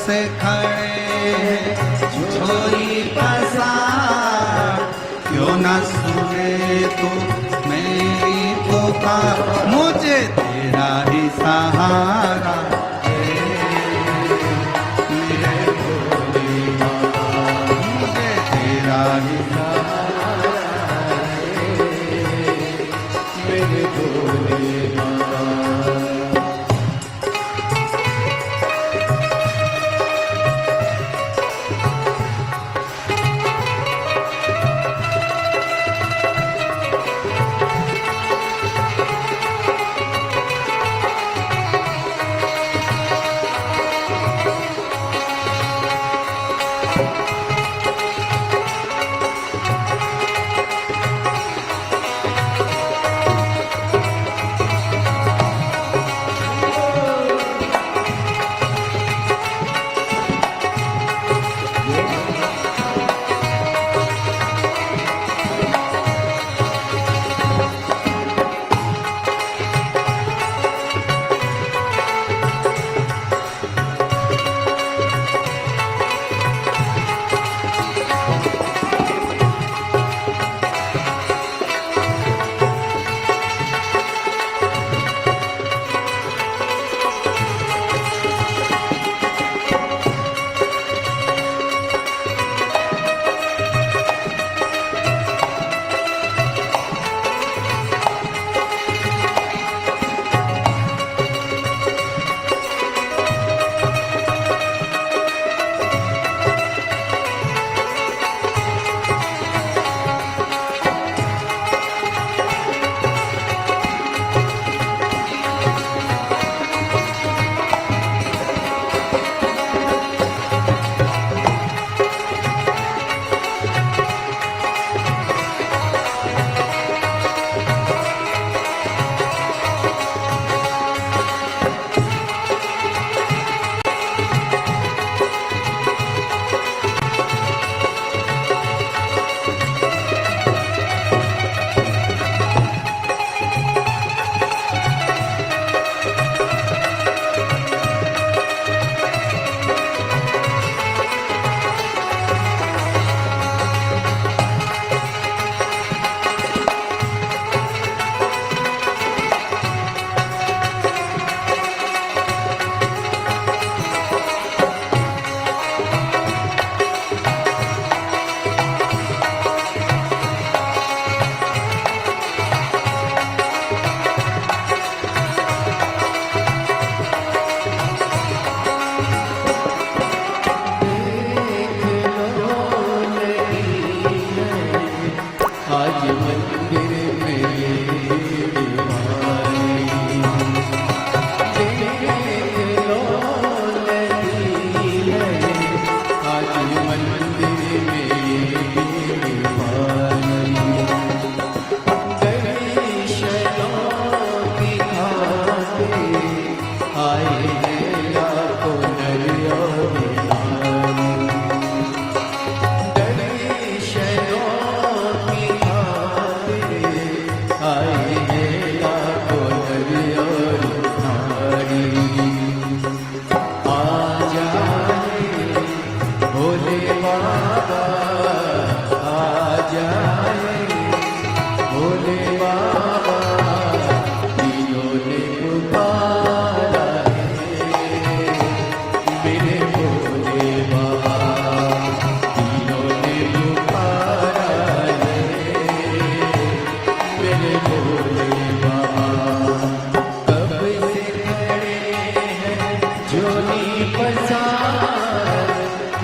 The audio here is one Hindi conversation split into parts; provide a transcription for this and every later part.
से खड़े झोली पसार, क्यों न सुने तू मेरी पुकार, मुझे तेरा ही सहारा मेरे भोले बाबा, मुझे तेरा ही सहारा मेरे भोले बाबा।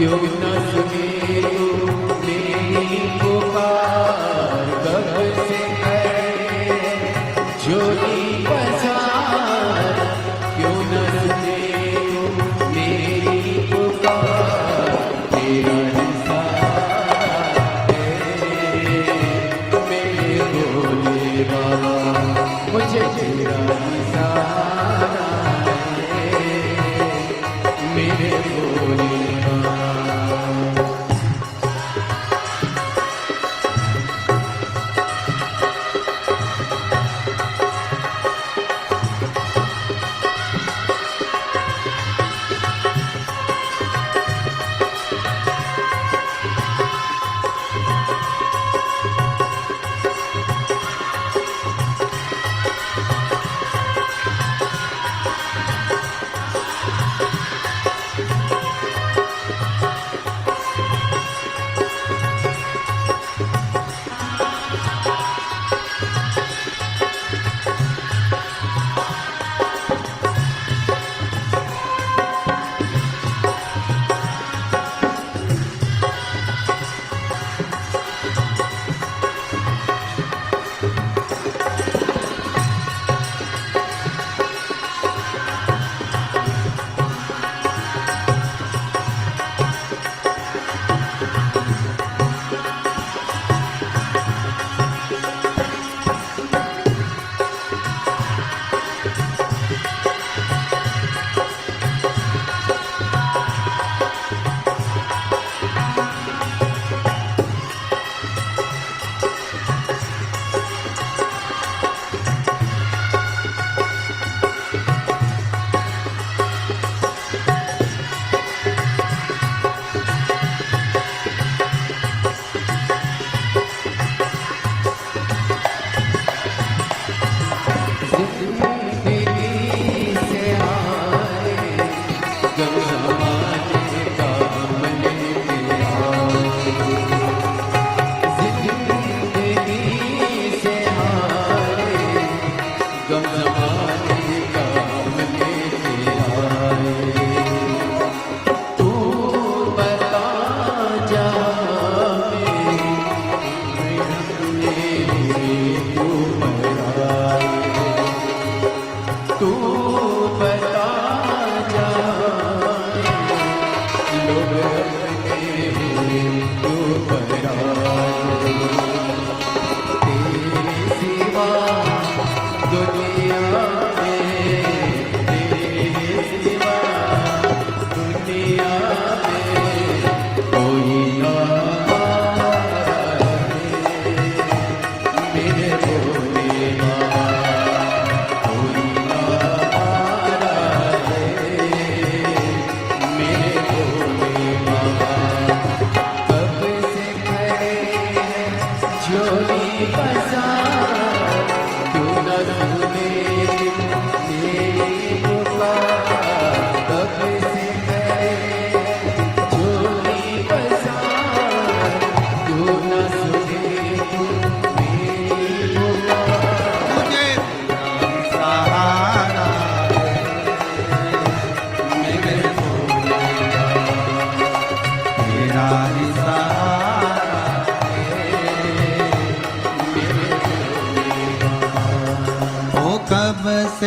क्यों न सुने तू मेरी पुकार, कब से करे झोली पसार, क्यों न सुने तू मेरी पुकार, तेरा सहारा है मेरे भोले बाबा, मुझे तेरा सहारा है मेरे भोले बाबा।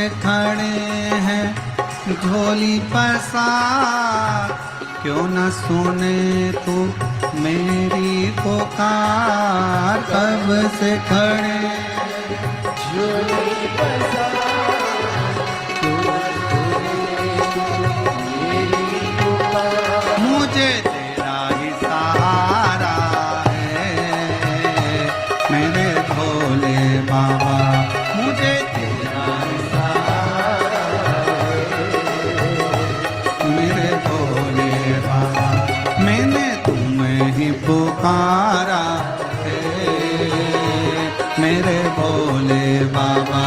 से खड़े हैं झोली पसार, क्यों न सुने तू मेरी पुकार। कब से खड़े झोली पसार, क्यों न सुने तू मेरी पुकार। मुझे तेरा ही सहारा है मेरे भोले बाबा, मुझे तेरा ही सहारा है मेरे भोले बाबा। मैंने तुम्हें ही पुकारा है मेरे भोले बाबा,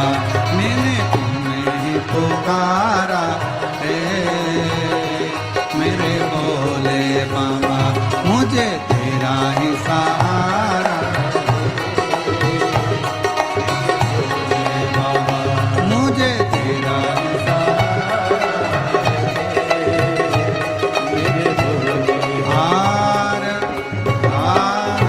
मैंने तुम्हें ही पुकारा है मेरे भोले बाबा। मुझे तेरा ही सहारा भोले बाबा, मुझे तेरा ही सहारा मेरे भोले हार हार।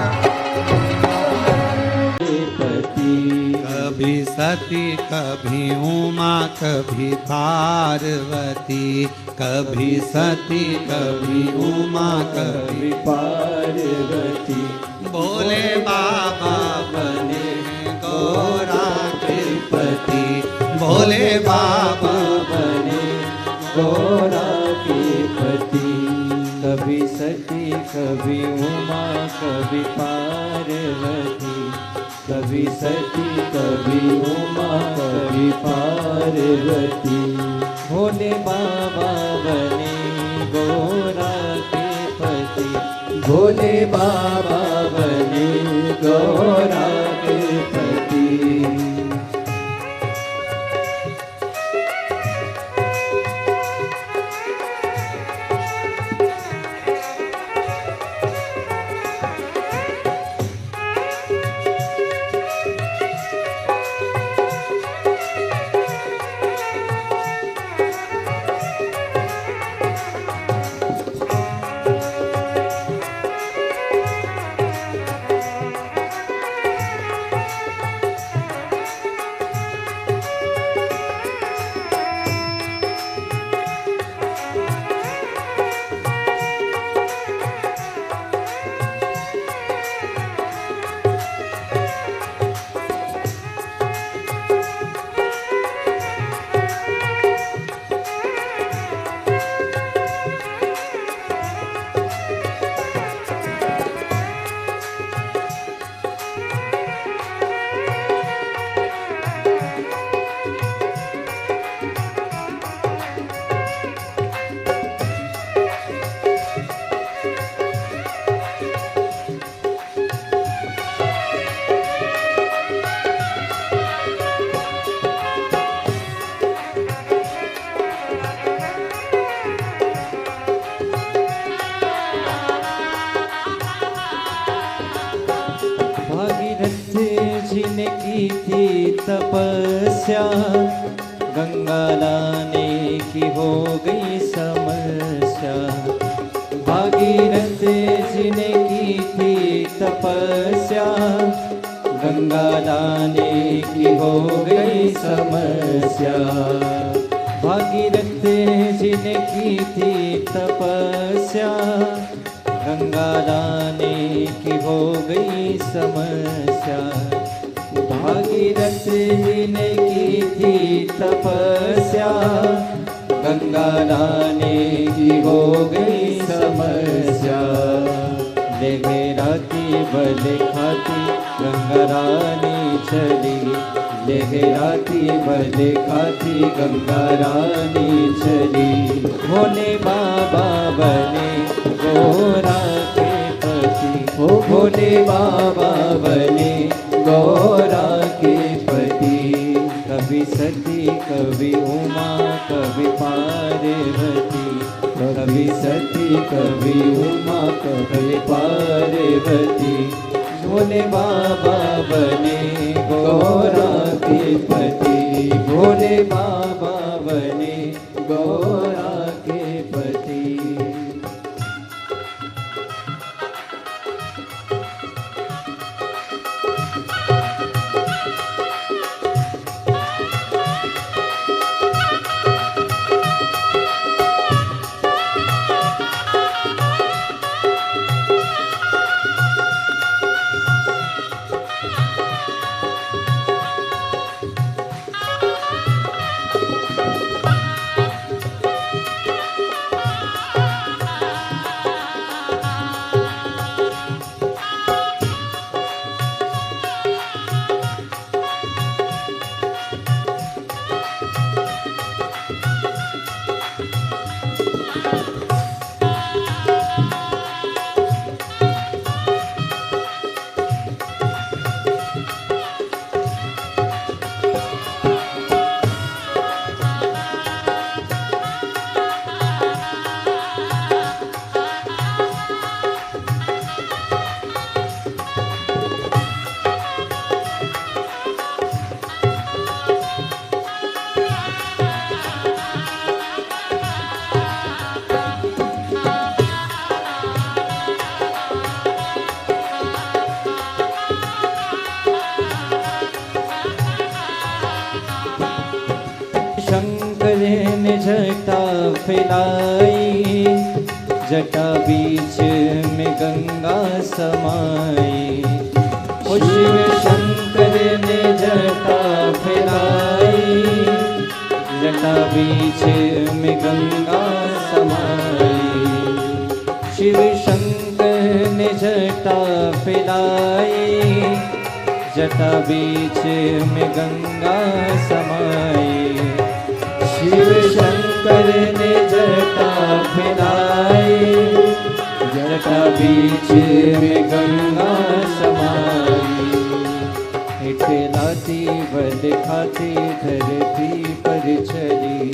पति। कभी सती कभी उमा कभी पार्वती, कभी सती कभी उमा कभी पार्वती। भोले बाबा बने गौरा के पति, भोले बाबा बने गौरा के पति। कभी सती कभी उमा कभी पार्वती, कभी सती कभी उमा कभी पार्वती। भोले बाबा बने गौरा के पति, भोले बाबा बने गौरा के पति। तपस्या गंगा लाने की हो गई समस्या। भागीरथ जी ने की थी तपस्या, गंगा लाने की हो गई समस्या। भागीरथ जी ने की थी तपस्या, गंगा लाने की हो गई समस्या। भागीरथ जी ने की थी तपस्या, गंगा लाने की हो गई समस्या। लहराती बल खाती गंगा रानी चली, लहराती बल खाती गंगा रानी चली। भोले बाबा बने गौरा के पति, ओ भोले बाबा बने गौरा के पति। कभी सती कभी उमा कभी पार्वती, कभी सती कभी उमा कभी पार्वती। भोले बाबा बने गौरा के पति, भोले बाबा बने गौरा के पति। फैलाई, जटा बीच में गंगा समाई। ओ शिव शंकर ने जटा फैलाई, जटा बीच में गंगा समाई। शिव शंकर ने जटा फैलाई, जटा बीच में गंगा समाई। शिव शंकर ने जटा फैलाई, जटा बीच में गंगा समाई। इठलाती बल खाती धरती पर चली,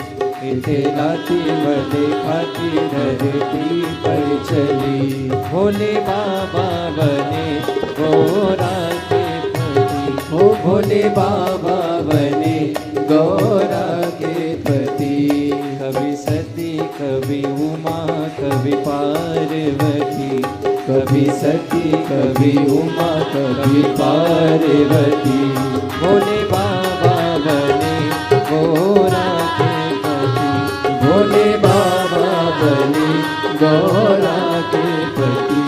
इठलाती बल खाती धरती पर चली। भोले बाबा बने गोरा के पति, ओ भोले बाबा बने गौरा के पति। कभी सती कभी उमा कभी पार्वती, कभी सती कभी उमा कभी पार्वती। भोले बाबा बने गौरा के पति, भोले बाबा बने गौरा के पति।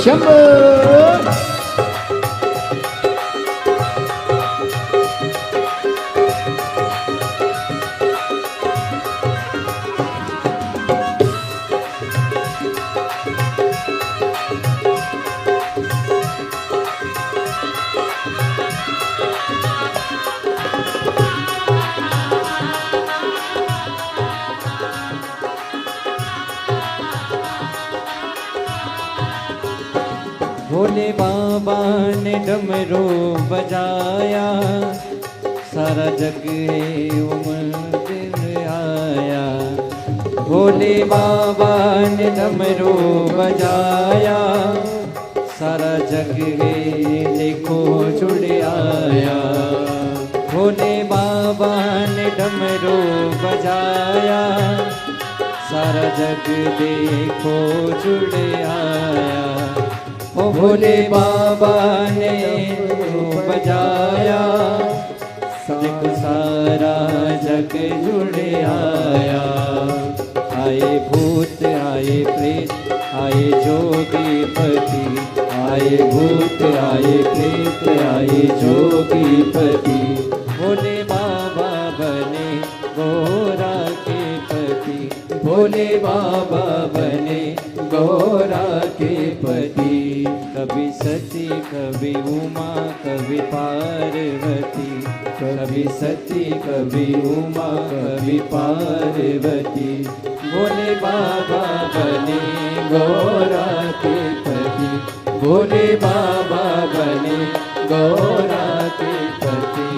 शंभो भोले बाबा ने डमरू बजाया, सारा जग मंदिर आया। भोले बाबा ने डमरू बजाया, सारा जग देखो जुड़ आया। भोले बाबा ने डमरू बजाया, सारा जग देखो जुड़ आया। ओ भोले बाबा ने बजाया, देखो सारा जग जुड़ आया। आए भूत आए प्रेत आए जोगी पति, आए भूत आए प्रेत आए जोगी पति। भोले बाबा बने गोरा के पति, भोले बाबा बने गौरा के पति। कभी सती कभी उमा कभी पार्वती, कभी सती कभी उमा कभी पार्वती। भोले बाबा बने गौरा के पति, भोले बाबा बने गौरा के पति।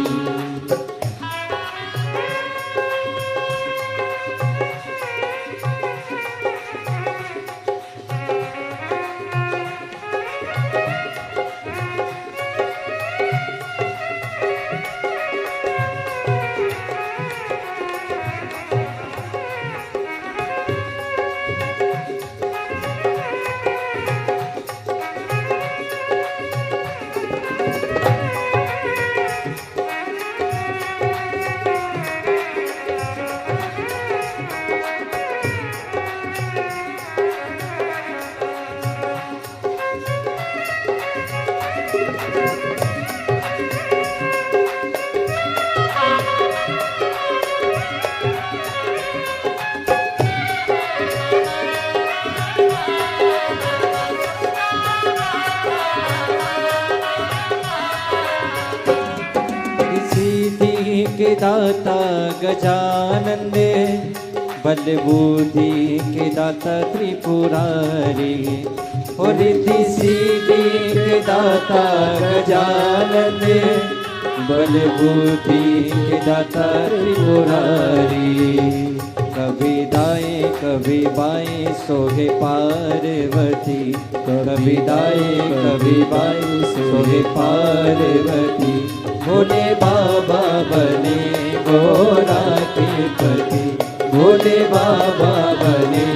के दाता गजानन, बल बुद्धि के दाता त्रिपुरारी। और रिद्धि सिद्धि के दाता गजानन, बल बुद्धि के दाता त्रिपुरारी। कभी दाएं कभी बाएं सोहे पार्वती, कभी दाएं कभी बाएं सोहे पार्वती। भोले बाबा बने गौरा के पति, भोले बाबा बने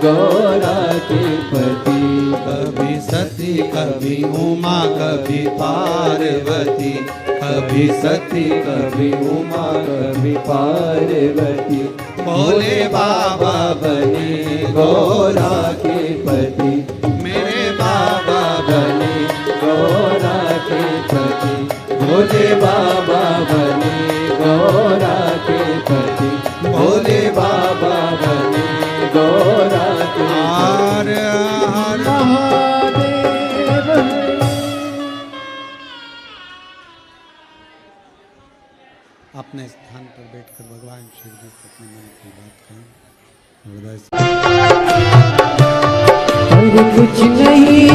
गौरा के पति। कभी सती कभी उमा कभी पार्वती, कभी सती कभी उमा कभी पार्वती। भोले बाबा बने गौरा के पति, मेरे बाबा बने गौरा के पति। भोले बाबा बने गौरा के पति, भोले बाबा बने गौरा के हर हर महादेव। अपने स्थान पर बैठकर भगवान शिव जी से अपने मन की बात कहें हृदय से। और कुछ नहीं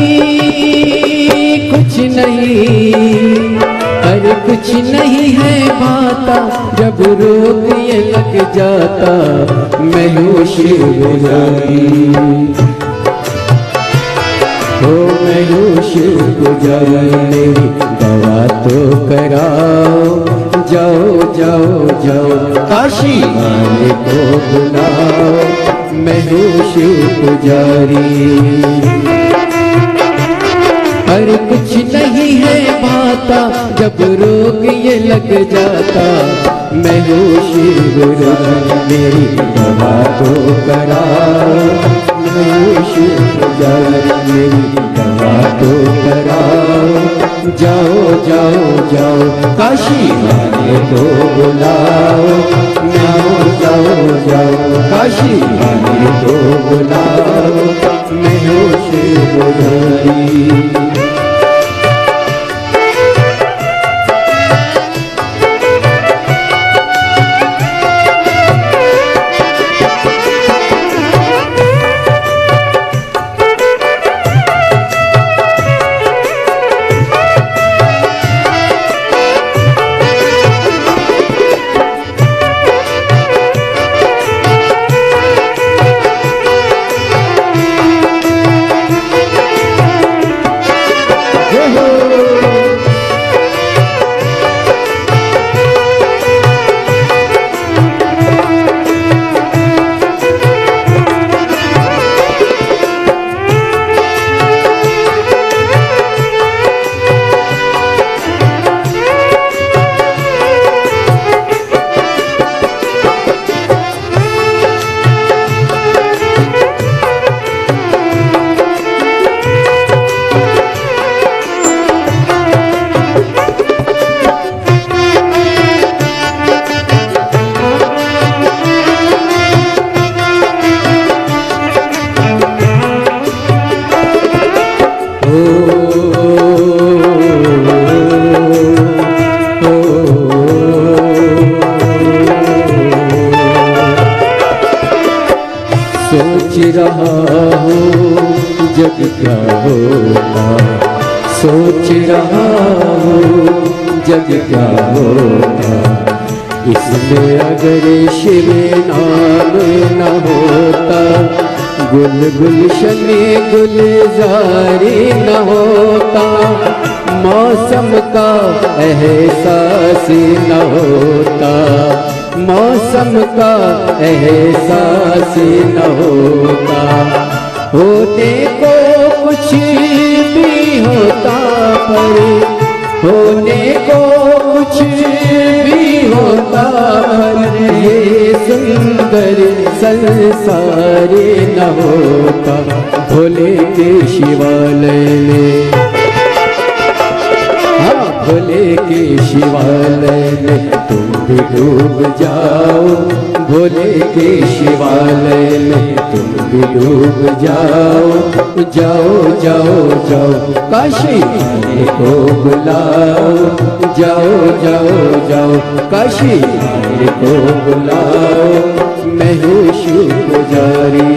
और कुछ नहीं है पाता, जब रोग ये लग जाता मैं हूँ शिव पुजारी। हो मैं हूँ शिव पुजारी, दवा तो कराओ, जाओ जाओ जाओ काशी वाले को बुलाओ, मैं हूँ शिव पुजारी। और कुछ नहीं है पाता, जब रोग ये लग जाता मैं हूँ शिव पुजारी। मेरी दवा तो कराओ, मैं हूँ शिव पुजारी। मेरी दवा तो कराओ, जाओ जाओ जाओ काशी वाले को बुलाओ, जाओ जाओ जाओ काशी वाले को बुलाओ, मैं हूँ शिव पुजारी। सोच रहा हूँ जग क्या होगा, सोच रहा हूँ जग क्या होगा। इसमें अगर शिव नाम न होता, गुल गुलशन गुलजारी न होता, मौसम का एहसास न होता, मौसम का एहसास न होता। होने को कुछ भी होता पर, होने को कुछ भी होता पर, ये सुंदर संसार न होता। भोले के शिवालय में, भोले के शिवालय में तुम भी डूब जाओ, भोले के शिवालय में तुम भी डूब जाओ, जाओ जाओ जाओ काशी वाले को बुलाओ, जाओ जाओ जाओ काशी वाले को बुलाओ, मैं हूँ शिव पुजारी।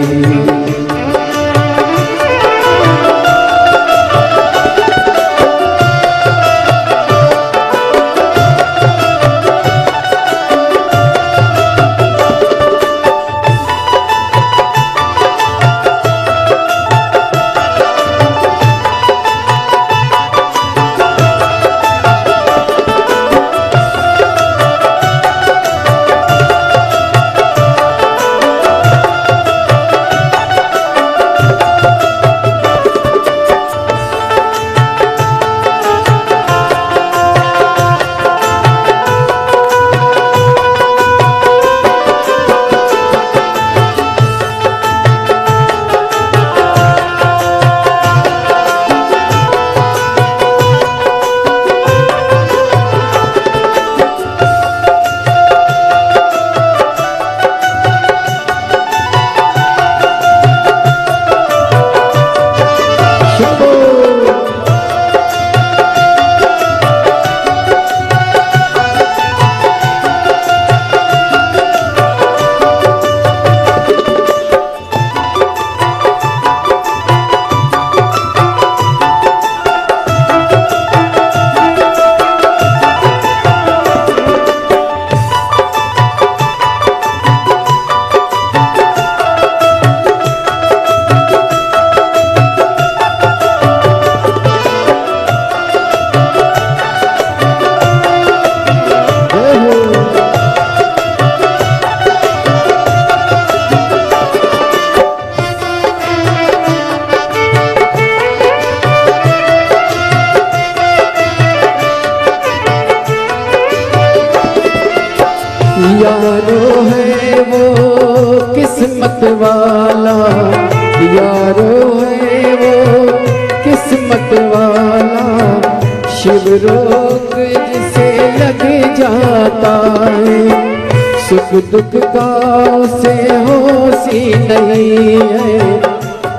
सुख दुख का उसे होशी नहीं है,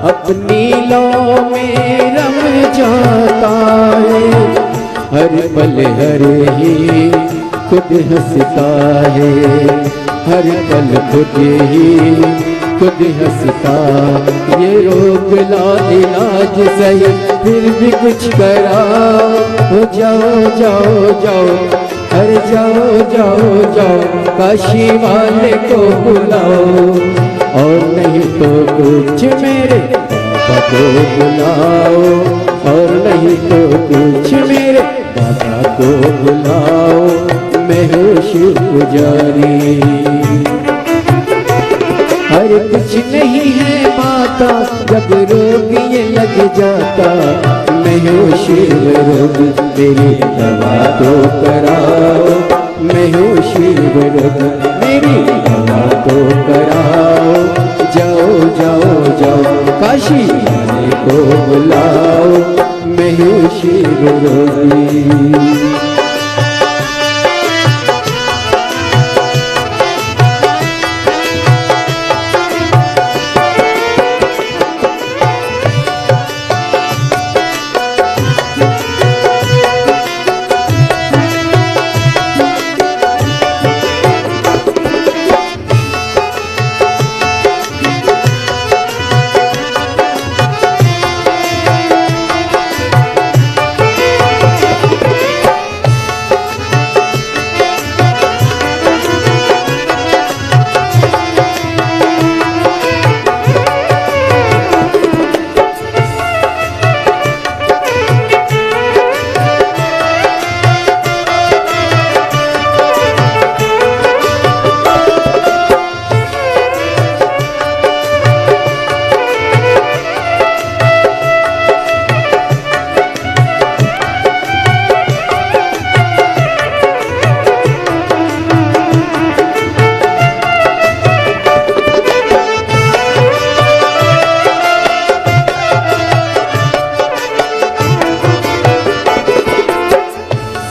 अपनी लौ में रम जाता है। हर पल हर ही खुद हंसता है, हर पल खुद ही खुद हंसता। ये रोग ला इलाज सही फिर भी कुछ करा। हो जाओ जाओ जाओ, अरे जाओ जाओ जाओ, काशी वाले को बुलाओ। और नहीं तो कुछ मेरे बाबा को बुलाओ, और नहीं तो कुछ मेरे बाबा को बुलाओ। मैं हूँ शिव पुजारी, हर कुछ नहीं है पाता जब रोग ये लग जाता। मैं हूँ शिव रोग मेरी दवा तो कराओ, मैं हूँ शिव रोग मेरी दवा तो कराओ। जाओ जाओ जाओ, काशी वाले को बुलाओ। मैं हूँ शिव रोगी।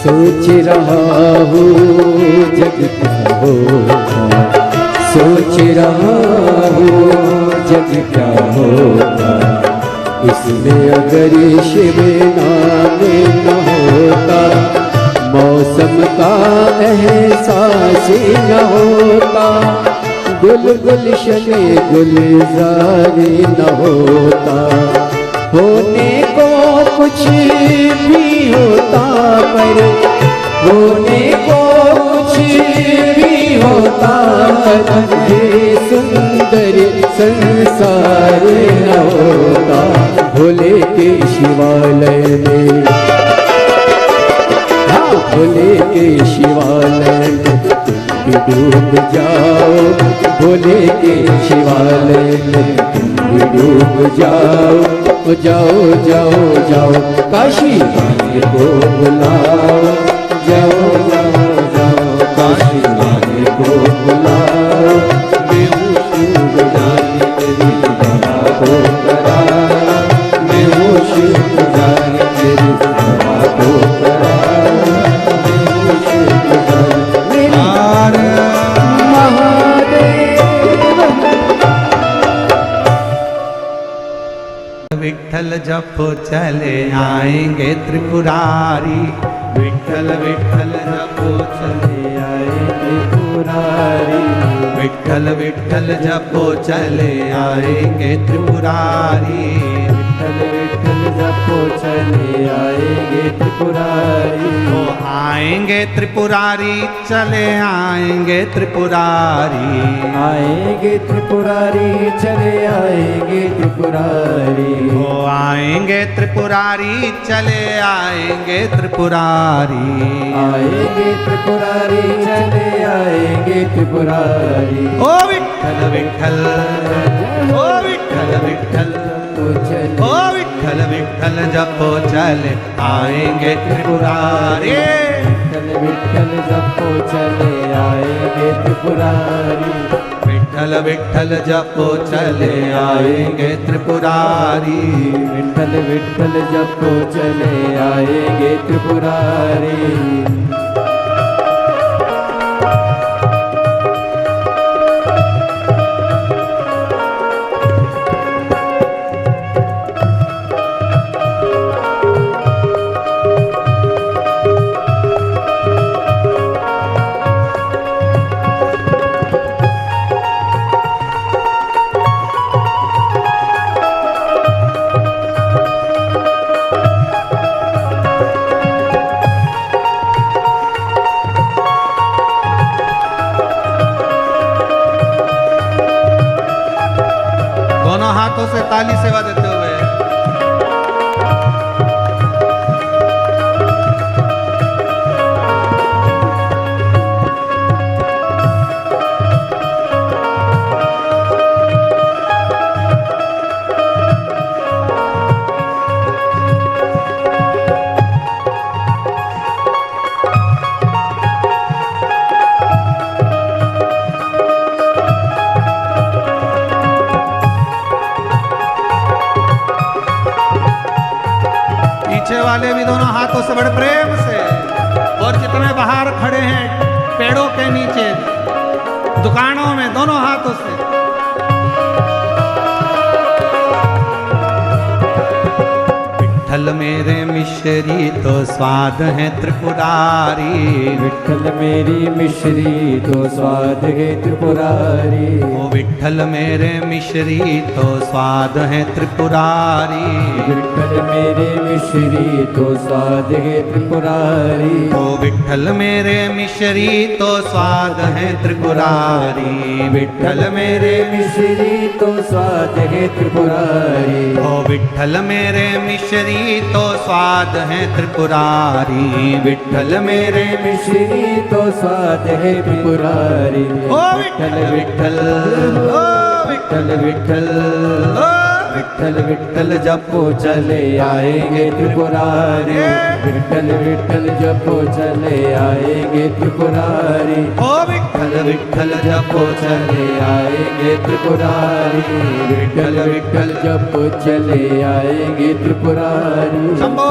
सोच रहा हूँ जग क्या होगा, सोच रहा हूँ जग क्या होगा। इसमें अगर शिव नाम न होता, मौसम का एहसास न होता। गुल गुलशन गुलजारी न होता, होने को कुछ भी होता पर होने को कुछ भी होता पर ये सुंदर संसार न होता। भोले के शिवालय में, हाँ भोले के शिवालय में तुम भी डूब जाओ। भोले के शिवालय में तुम भी डूब जाओ। जाओ जाओ जाओ, काशी वाले को बुलाओ। जाओ जाओ जाओ, काशी वाले को बुलाओ। मैं हूँ शिव पुजारी तेरी दवा को कराओ। मैं हूँ शिव पुजारी तेरी दवा को कराओ। मैं हूँ शिव पुजारी मेरी विठ्ठल जपो चले आएंगे त्रिपुरारी। विठ्ठल विठ्ठल जपो चले आएंगे त्रिपुरारी। विठ्ठल विठ्ठल जपो चले आएंगे त्रिपुरारी। विठ्ठल विठ्ठल जपो चले आएंगे त्रिपुरारी। ओ आएंगे त्रिपुरारी, चले आएंगे त्रिपुरारी। आएंगे त्रिपुरारी, चले आएंगे त्रिपुरारी। ओ आएंगे त्रिपुरारी, चले आएंगे त्रिपुरारी। आएंगे त्रिपुरारी, चले आएंगे त्रिपुरारी। ओ विठ्ठल विठ्ठल, ओ विठ्ठल विठ्ठल, ओ विठ्ठल विठ्ठल जपो चले आएंगे त्रिपुरारी। विठ्ठल विठ्ठल जपो चले आएंगे त्रिपुरारी। विठ्ठल विठ्ठल जपो चले आएंगे त्रिपुरारी। विठ्ठल विठ्ठल जपो चले आएंगे त्रिपुरारी। दोनों हाथों से ताली सेवा देते हुए। पीछे वाले भी दोनों हाथों से बड़े प्रेम से, और जितने बाहर खड़े हैं पेड़ों के नीचे, दुकानों में, दोनों हाथों से। विठ्ठल मेरे मिश्री तो स्वाद है त्रिपुरारी, विठ्ठल मेरी मिश्री तो स्वाद है त्रिपुरारी। ओ विठ्ठल मेरे मिश्री तो स्वाद है त्रिपुरारी, विठ्ठल मेरे मिश्री तो स्वाद है त्रिपुरारी। ओ विठ्ठल मेरे मिश्री तो स्वाद है त्रिपुरारी, विठ्ठल मेरे मिश्री तो स्वाद है त्रिपुरारी। ओ विठ्ठल मेरे मिश्री तो स्वाद है त्रिपुरारी, विठ्ठल मेरे मिश्री तो स्वाद है त्रिपुरारी। ओ विठ्ठल विठ्ठल, ओ विठ्ठल विठ्ठल, ओ विठ्ठल विठ्ठल जपो चले आएंगे त्रिपुरारी। विठ्ठल विठ्ठल जपो चले आएंगे त्रिपुरारी। ओ विठ्ठल विठ्ठल जपो चले आएंगे त्रिपुरारी। विठ्ठल विठ्ठल जपो चले आएंगे त्रिपुरारी। शंभो।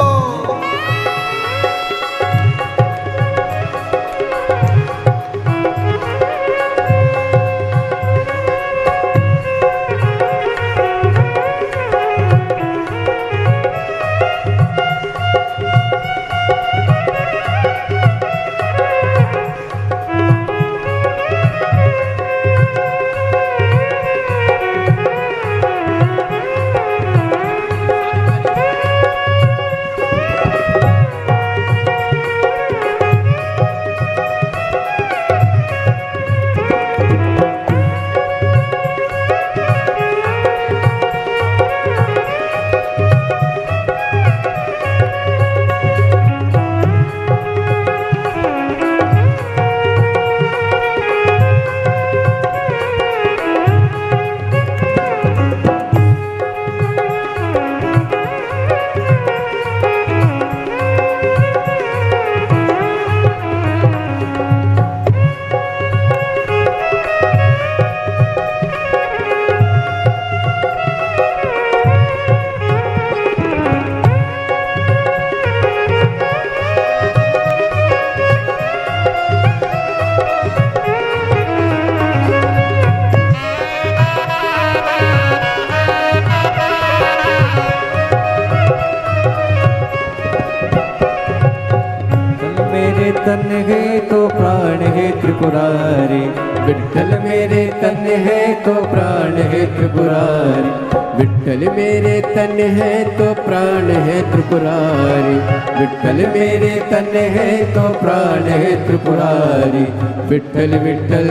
तन है तो प्राण है त्रिपुरारी। विठ्ठल मेरे तन है तो प्राण है त्रिपुरारी। विठ्ठल मेरे तन है तो प्राण है त्रिपुरारी। विठ्ठल मेरे तन है तो प्राण है त्रिपुरारी। विठ्ठल विठ्ठल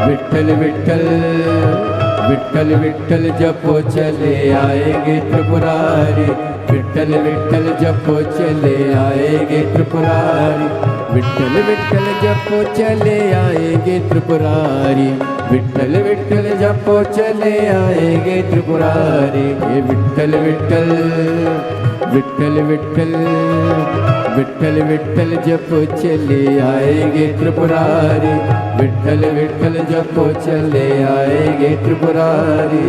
विठ्ठल विठ्ठल विठ्ठल विठ्ठल जपो चले आएंगे त्रिपुरारी। विठ्ठल विठ्ठल जपो चले आएंगे त्रिपुरारी। विठ्ठल विठ्ठल जपो चले आएंगे त्रिपुरारी। विठ्ठल विठ्ठल जपो चले आएंगे त्रिपुरारी। ये विठ्ठल विठ्ठल विठ्ठल विठ्ठल विठ्ठल विठ्ठल जपो चले आएंगे त्रिपुरारी। विठ्ठल विठ्ठल जपो चले आएंगे त्रिपुरारी।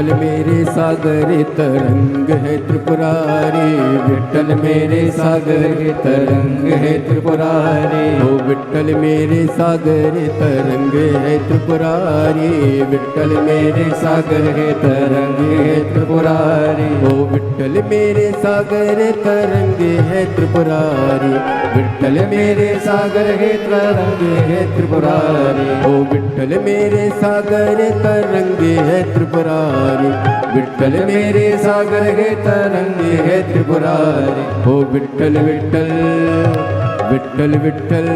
विठ्ठल मेरे सागर तरंग है त्रिपुरारी, विठ्ठल मेरे सागर तरंग है त्रिपुरारी, ओ विठ्ठल मेरे सागर तरंग है त्रिपुरारी, विठ्ठल मेरे सागर तरंग है त्रिपुरारी, ओ विठ्ठल मेरे सागर तरंग है त्रिपुरारी, विठ्ठल मेरे सागर है तरंग है त्रिपुरारी, ओ विठ्ठल मेरे सागर तरंग है त्रिपुरारी, विठ्ठल मेरे सागर है तरंग है त्रिपुरारी, ओ विठ्ठल विठ्ठल विठ्ठल विठ्ठल,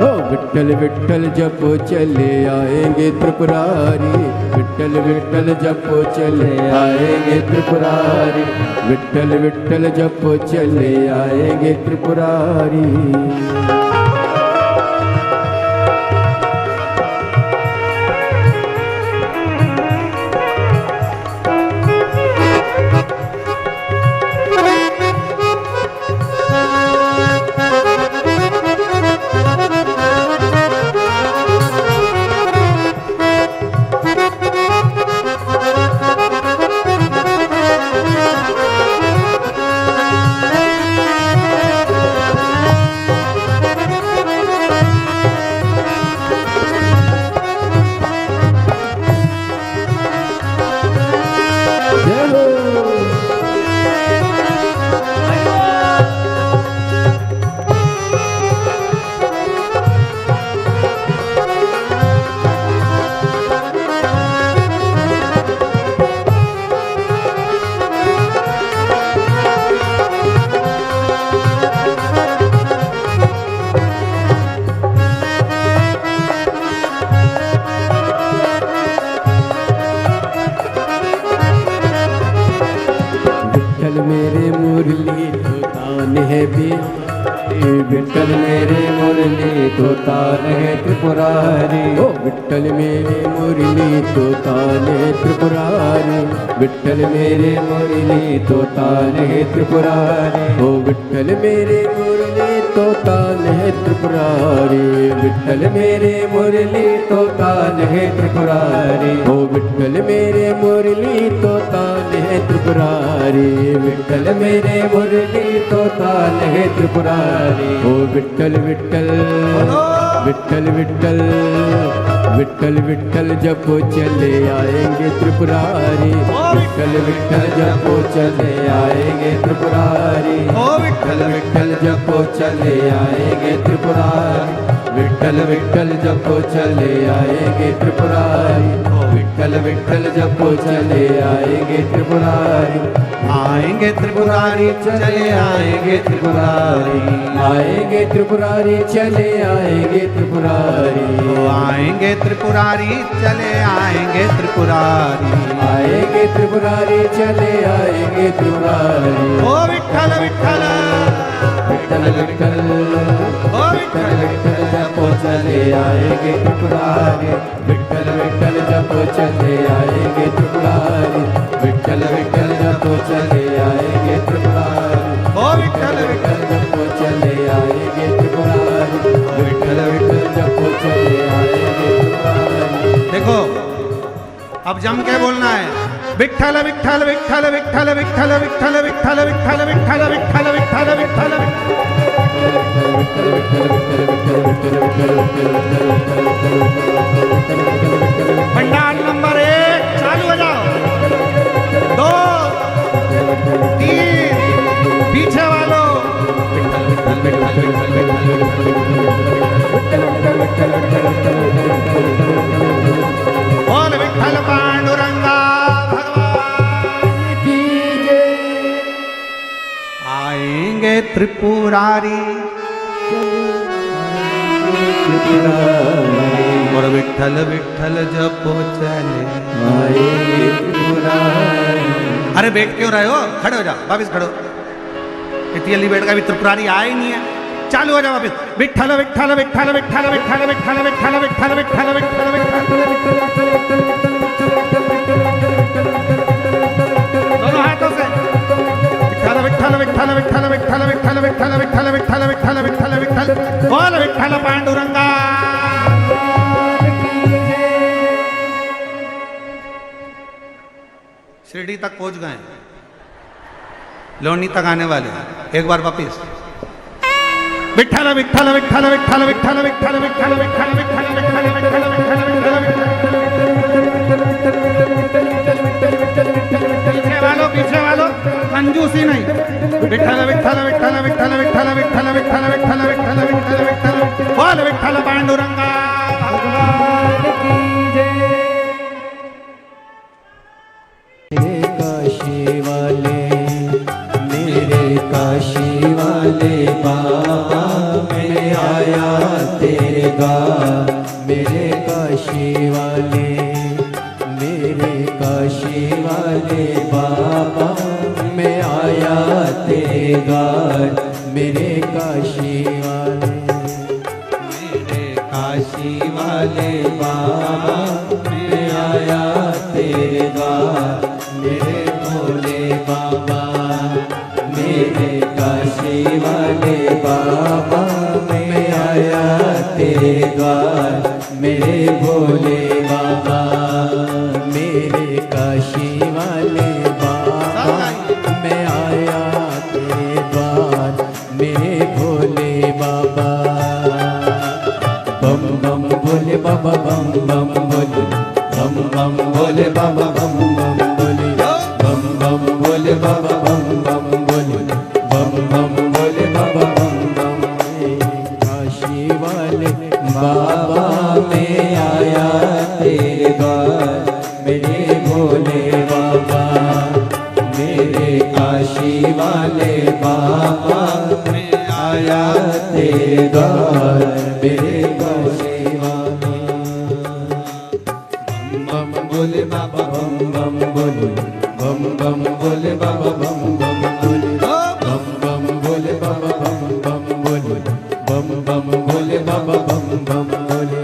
ओ विठ्ठल विठ्ठल जपो चले आएंगे त्रिपुरारी, विठ्ठल विठ्ठल जपो चले आएंगे त्रिपुरारी, विठ्ठल विठ्ठल जपो चले आएंगे त्रिपुरारी। मेरे मुरली तो तान है बिहारी, विठ्ठल मेरे मुरली तो तान है त्रिपुरारी, ओ विठ्ठल मेरे मुरली तो तान है त्रिपुरारी, विठ्ठल मेरे मुरली तो तान है त्रिपुरारी, ओ विठ्ठल मेरे मुरली तो तान है त्रिपुरारी, विठ्ठल मेरे मुरली तो तान है त्रिपुरारी, ओ विठ्ठल मेरे मुरली तो तान है त्रिपुरारी, विठ्ठल मेरे मुरली तो तान है त्रिपुरारी, ओ विठ्ठल विठ्ठल विठ्ठल विठ्ठल विठ्ठल विठ्ठल जपो चले आएंगे त्रिपुरारी, विठ्ठल विठ्ठल जपो चले आएंगे त्रिपुरारी, ओ विठ्ठल विठ्ठल जपो चले आएंगे त्रिपुरारी, विठ्ठल विठ्ठल जपो चले आएंगे त्रिपुरारी, ओ विठ्ठल विठ्ठल जपो चले आएंगे त्रिपुरारी, आएंगे त्रिपुरारी चले आएंगे त्रिपुरारी, आएंगे त्रिपुरारी चले आएंगे त्रिपुरारी, ओ आएंगे त्रिपुरारी चले आएंगे त्रिपुरारी, आएंगे त्रिपुरारी चले आएंगे त्रिपुरारी, ओ विठ्ठल विठ्ठल विठ्ठल विठ्ठल ओ विठ्ठल विठ्ठल जपो चले आएंगे त्रिपुरारी, विठ्ठल विठ्ठल जपो चले आएंगे त्रिपुरारी, विठ्ठल विठ्ठल जपो चले आएंगे त्रिपुरारी, ओ विठ्ठल विठ्ठल जपो चले आएंगे त्रिपुरारी, विठ्ठल विठ्ठल जपो चले आएंगे त्रिपुरारी। देखो अब जम के बोलना है, विठ्ठल विठ्ठल विठ्ठल विठ्ठल विठ्ठल विठ्ठल विठ्ठल विठ्ठल विठ्ठल विठ्ठल विठ्ठल विठ्ठल पंडाल नंबर 1 चालू हो जाओ, 2 3 पीछे वालों, बोल विठ्ठल पांडुरंगा भगवान की जय। आएंगे त्रिपुरारी और विठ्ठल विठ्ठल जपो चले आएंगे त्रिपुरारी। अरे बैठ क्यों रहे हो, खड़े हो जाओ, वापिस खड़ो, इतनी जल्दी बैठ का भी त्रिपुरारी आए नहीं है, चालू हो जाओ वापिस, विठ्ठल विठ्ठल विठ्ठल विठ्ठल विठ्ठल विठ्ठल विठ्ठल विठ्ठल विठ्ठल विठ्ठल दोनों हाथों से विठ्ठल विठ्ठल विठ्ठल विठ्ठल विठ्ठल विठ्ठल विठ्ठल विठ्ठल विठ्ठल विठ्ठल विठ्ठल विठ्ठल बोल विठ्ठल पांडुरंगा। शिरडी तक पहुंच गए, लोनी तक आने वाले। एक बार वापिस विठ्ठल विठ्ठल विठ्ठल विठ्ठल विठ्ठल विठ्ठल विठ्ठल विठ्ठल विठ्ठल विठ्ठल विठ्ठल विठ्ठल पीछे वालों कंजूसी नहीं। विठ्ठल विठ्ठल विठ्ठल विठ्ठल विठ्ठल विठ्ठल विठ्ठल विठ्ठल विठ्ठल विठ्ठल विठ्ठल बोल विठ्ठल पांडुरंगा भगवान की जय। काशी वाले मेरे काशी वाले बाबा मैं आया तेरे द्वार। मेरे काशी वाले मेरे काशी वाले बाबा मैं आया तेरे द्वार। मेरे काशी वाले बाबा मैं आया तेरे द्वार। मेरे भोले बाबा मेरे काशी वाले बाबा मैं आया तेरे द्वार। मेरे भोले बाबा मेरे काशी वाले बाबा मैं आया तेरे द्वार। मेरे भोले बाबा बम बम भोले बाबा बम बम भोले बम बम भोले बाबा बम बम भोले बम बम भोले बाबा बम बम भोले बम बम भोले बाबा बम बम। काशी वाले बाबा मैं आया तेरे द्वार। मेरे भोले बाबा मेरे काशी वाले बाबा मैं आया तेरे द्वार। मेरे काशी वाले बम बम भोले बाबा बम बम भोले बम बम भोले बाबा बम बम भोले बम बम भोले बाबा बम बम भोले बम बम भोले बाबा बम बम भोले।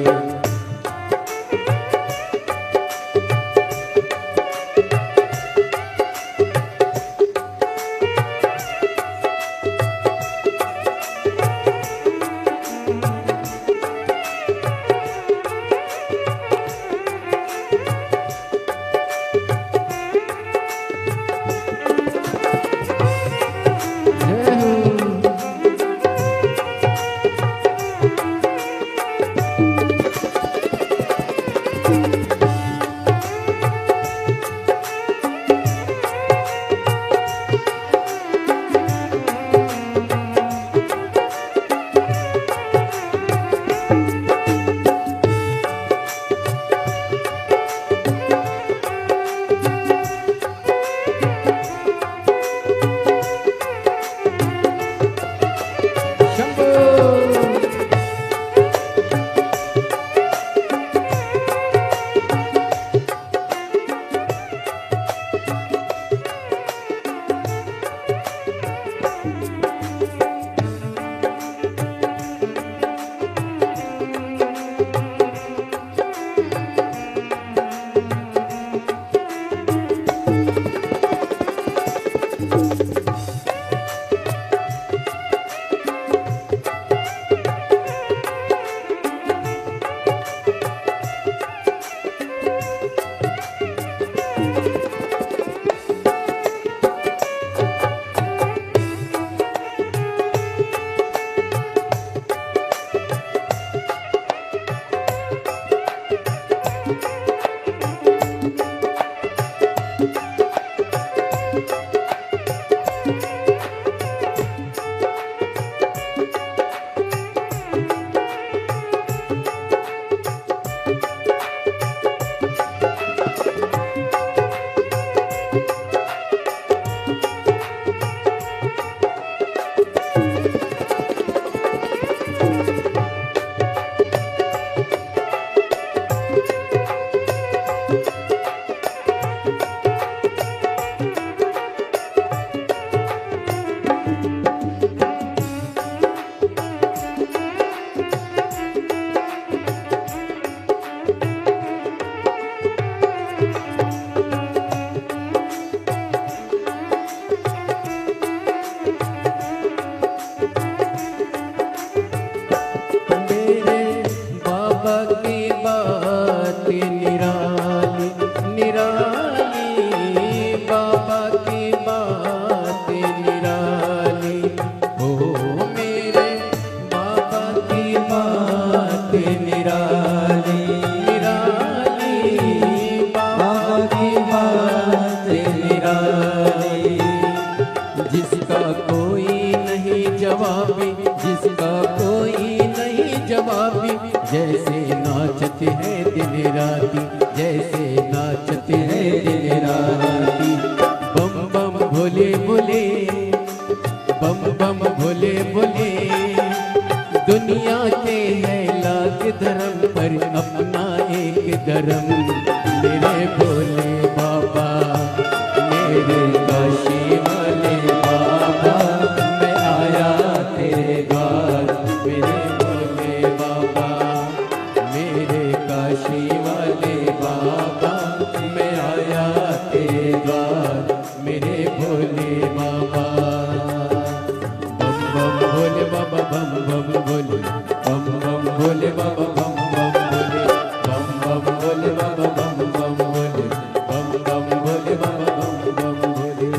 जैसे नाचते हैं दिन राती, जैसे नाचते हैं दिन राती। बम बम भोले भोले, बम बम भोले भोले, दुनिया के है लाख धर्म पर अपना एक धर्म। मेरे भोले बाबा, मेरे काशी वाले बाबा, मैं आया तेरे द्वार। मेरे भोले बाबा, मेरे काशी वाले बाबा, मैं आया तेरे द्वार। मेरे भोले बाबा, बम बम भोले बाबा, बम बम भोले, बम बम भोले बाबा, बम बम भोले, बम बम भोले बाबा, बम बम भोले, बम बम भोले बाबा, बम बम भोले।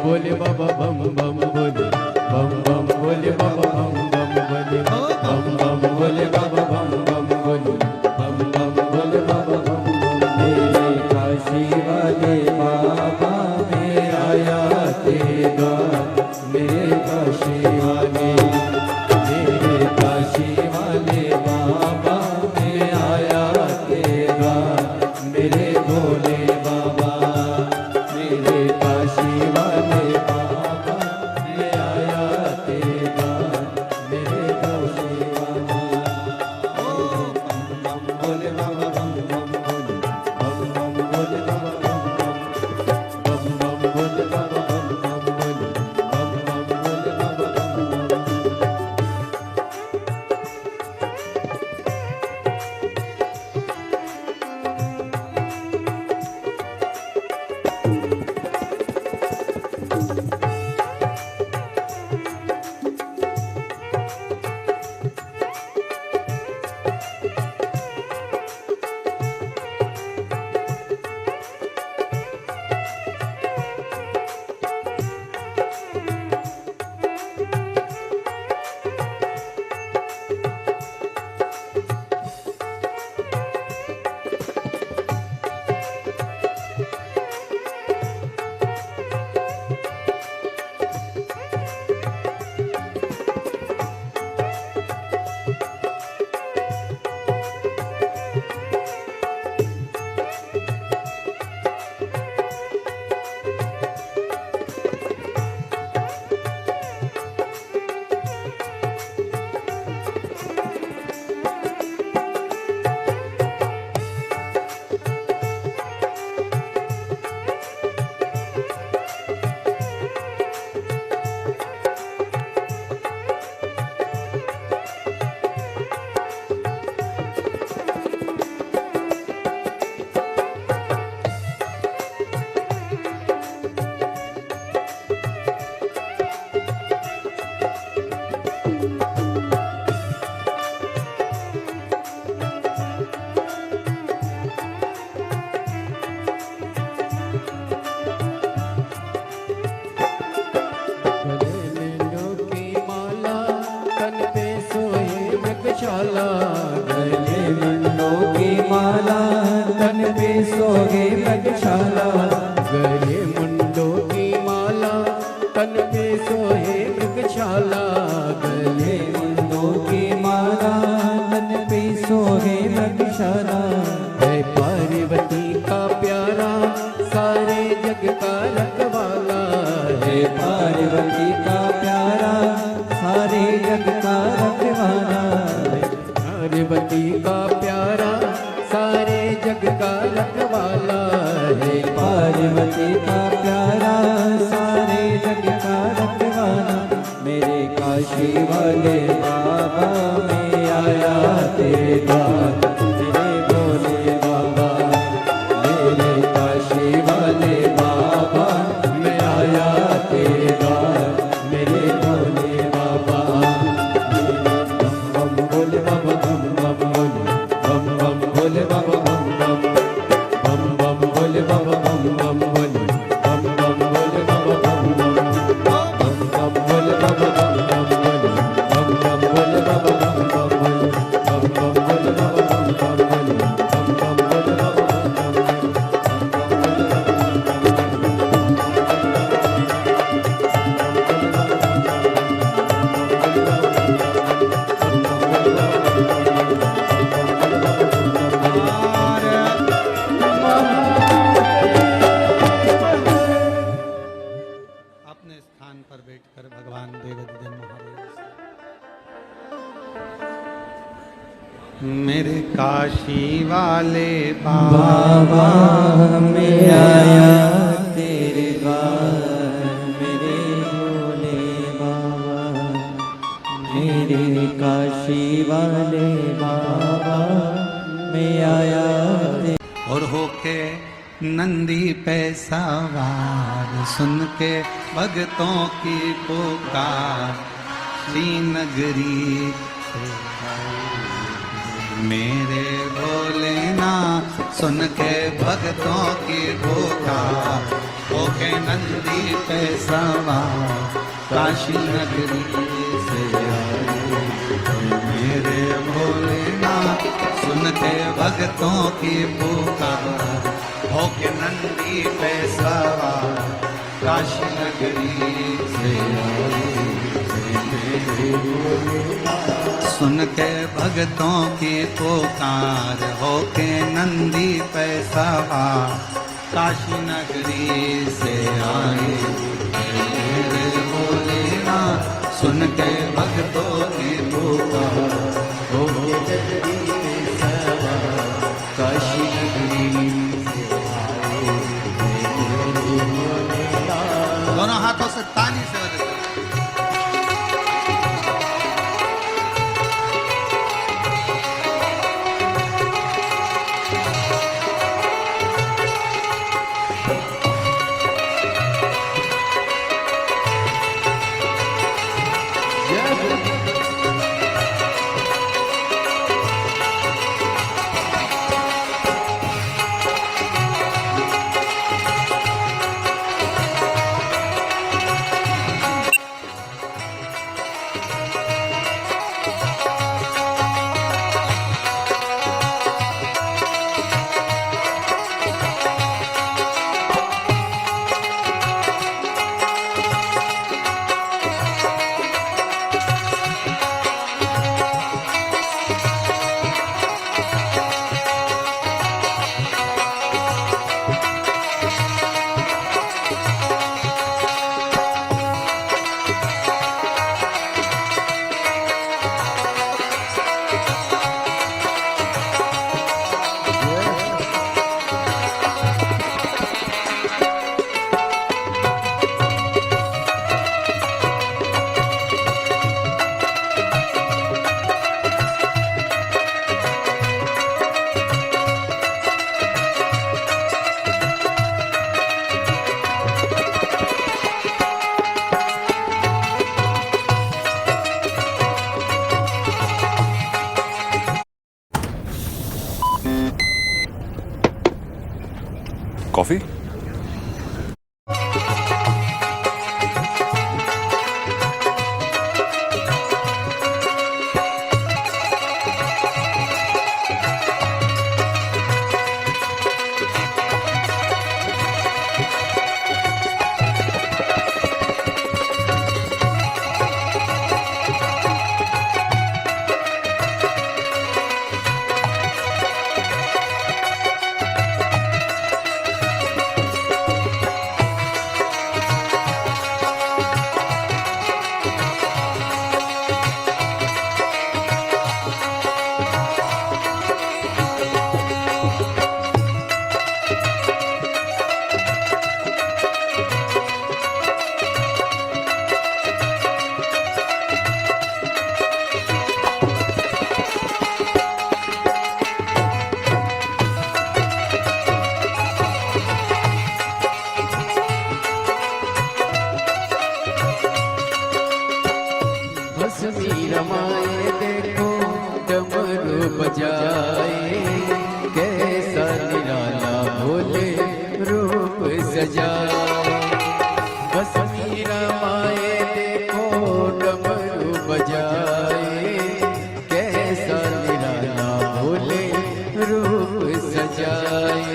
भोले बाबा बम बम भोले, बम बम भोले बाबा बम बम भोले, बम बम भोले बाबा बम बम भोले, बम बम भोले बाबा बम बम। मेरे काशी वाले बाबा मैं आया तेरे द्वार, मेरे काशी वाले, मेरे काशी वाले बाबा मैं आया तेरे द्वार, मेरे भोले बाबा, मेरे काशी वाले बाबा मैं आया तेरे द्वार, मेरे काशी वाले। ओ बम बम भोले बाबा, बम बम भोले, बम बम भोले बाबा। मृगशाला गले मुंडों की माला तन पे सोहे मृगशाला गले मुंडों की माला तन पे सोहे मृगशाला है पार्वती का प्यारा सारे जग का रखवाला हे पार्वती का प्यारा सारे जग का रखवाला पार्वती का प्यारा सारे जग का रखवाला है पार्वती का प्यारा सारे जग का रखवाला मेरे काशी वाले बाबा में आया तेरे द्वार मेरे भोले बाबा मेरे काशी वाले बाबा में आया तेरे द्वार मेरे भोले बाबा बम बम भोले बाबा बम बम भोले बाबा बम बम बम भोले बाबा बम बम भोले बम बम भोले बाबा बम बम बम बम भोले बाबा बम बम भोले बम बम भोले बाबा बम बम भोले बम बम भोले बाबा बम बम भोले बम बम भोले बाबा अपने स्थान पर बैठकर भगवान देवदत्त महाराज मेरे काशी वाले बाबा में आया तेरे द्वार मेरे भोले बाबा मेरे काशी वाले बाबा में आया और होके नंदी पे सवार सुन के भगतों की पुकार श्रीनगरी से आए। मेरे भोलेनाथ सुन के भगतों की पुकार होके नंदी पे सवार काशी नगरी से आए। मेरे भोलेनाथ सुन के भगतों की पुकार होके नंदी पे सवार काशी नगरी से आए। सुन के भगतों की पुकार होके नंदी पे सवार काशी नगरी से आए। मेरे भोलेनाथ सुन के भगतों की पुकार होके नंदी पे सवार काशी नगरी से आए। दोनों हाथों से ताली से बजाते हैं। कॉफी? सजाए। बस मीरा माए देखो डमरू बजाए, कैसा निराला भोले रूप सजाए।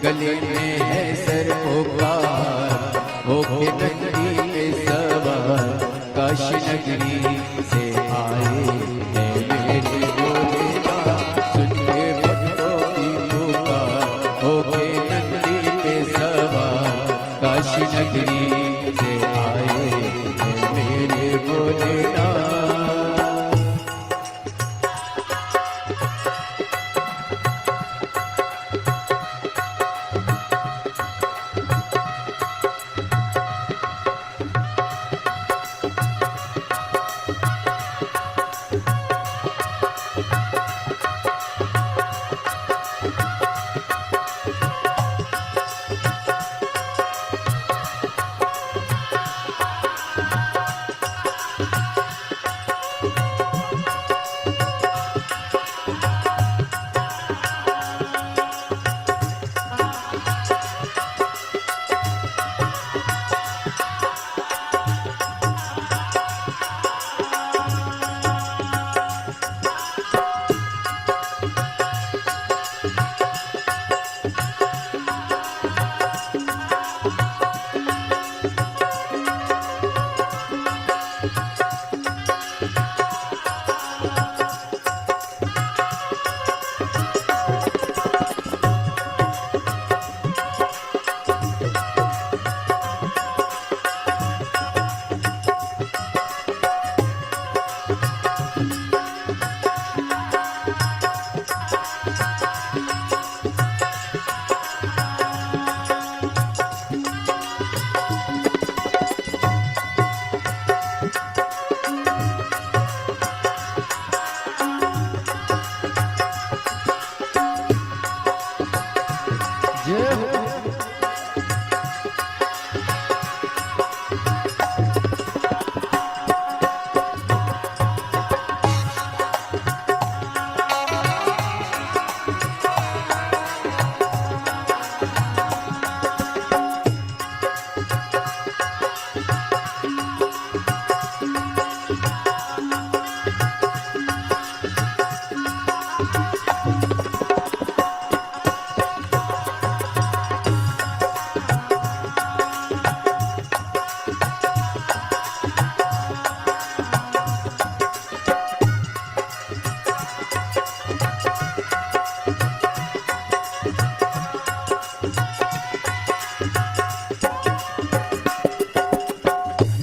गले में है सर्पोकार होके नंदी पे सवार, काशी नगरी से आए हैं मेरे भोलेनाथ। सुन के भक्तों की पुकार होके नंदी पे सवार, काशी नगरी से आए हैं मेरे भोलेनाथ।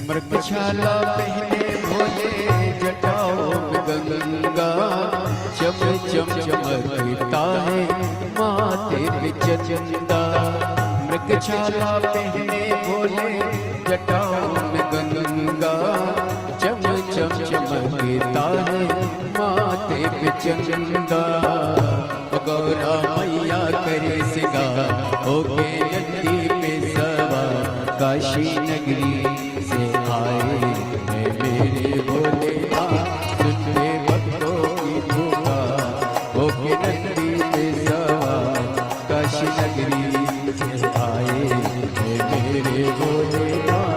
मृगशाला पहने भोले जटाओं में गंगा, चम चम चमकता है माथे पे चंदा। मृगशाला पहने भोले जटाओं में गंगा, चम चम चमकता है माथे पे चंदा। गौरा मैया करे सिंगार होके नंदी पे सवार, काशी नगरी से आए हैं मेरे भोलेनाथ। सुनते भक्तों की पुकार होके नंदी पे सवार, काशी नगरी से आए हैं मेरे भोलेनाथ।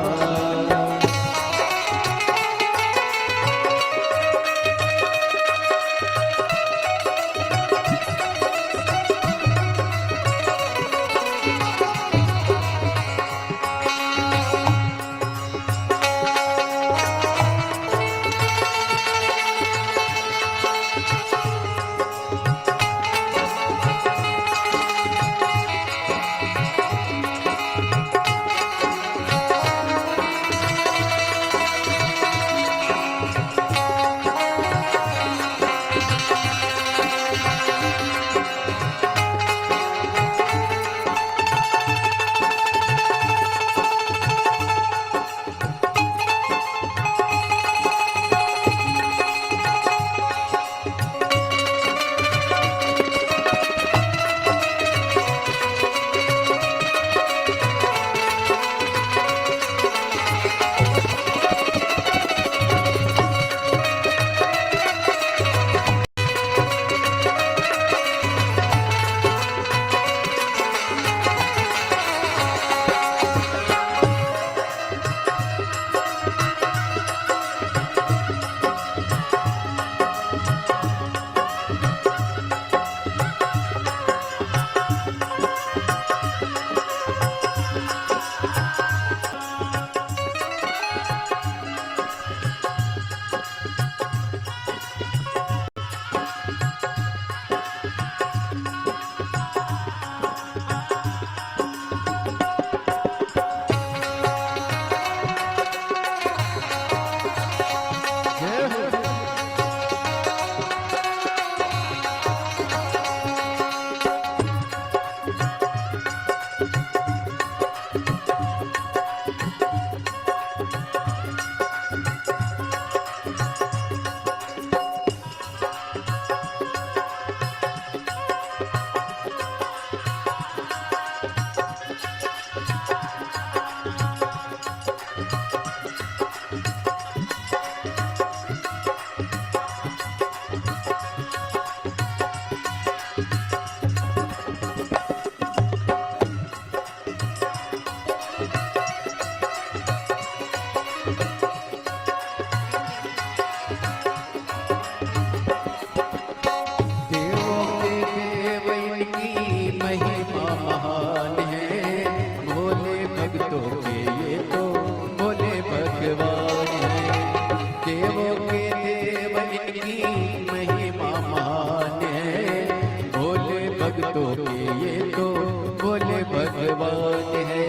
भगवान है,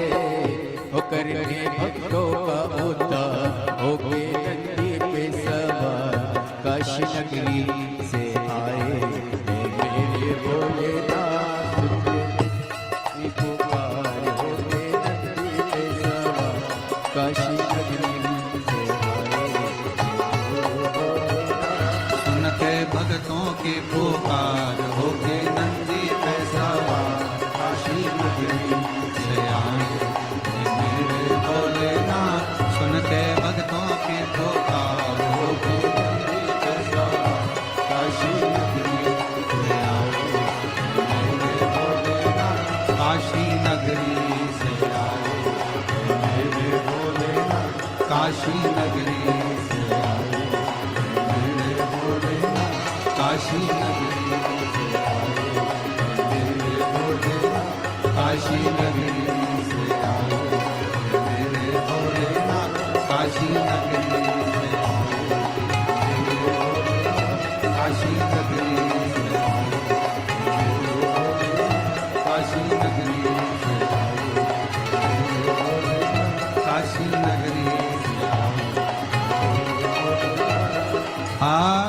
वो करके भक्तों का उद्धार, हो के नंदी पे सवार, काशी नगरी से आए हैं मेरे भोलेनाथ, तेरी पुकार, हो के नंदी पे सवार, काशी नगरी से आए सुनते भक्तों की पुकार, हो के नंदी पे सवार, काशी नगरी से आए मेरे भोलेनाथ। सुनते भक्तों की पुकार, हो के नंदी पे सवार, काशी नगरी से आए मेरे भोलेनाथ। काशी नगरी से आए मेरे भोलेनाथ, काशी नगरी से आए मेरे भोलेनाथ, काशी नगरी से आए मेरे भोलेनाथ, काशी नगरी से आए मेरे भोलेनाथ, काशी नगरी से आए मेरे भोलेनाथ, काशी नगरी से आए मेरे भोलेनाथ, काशी नगरी से आए मेरे भोलेनाथ, काशी नगरी से आए।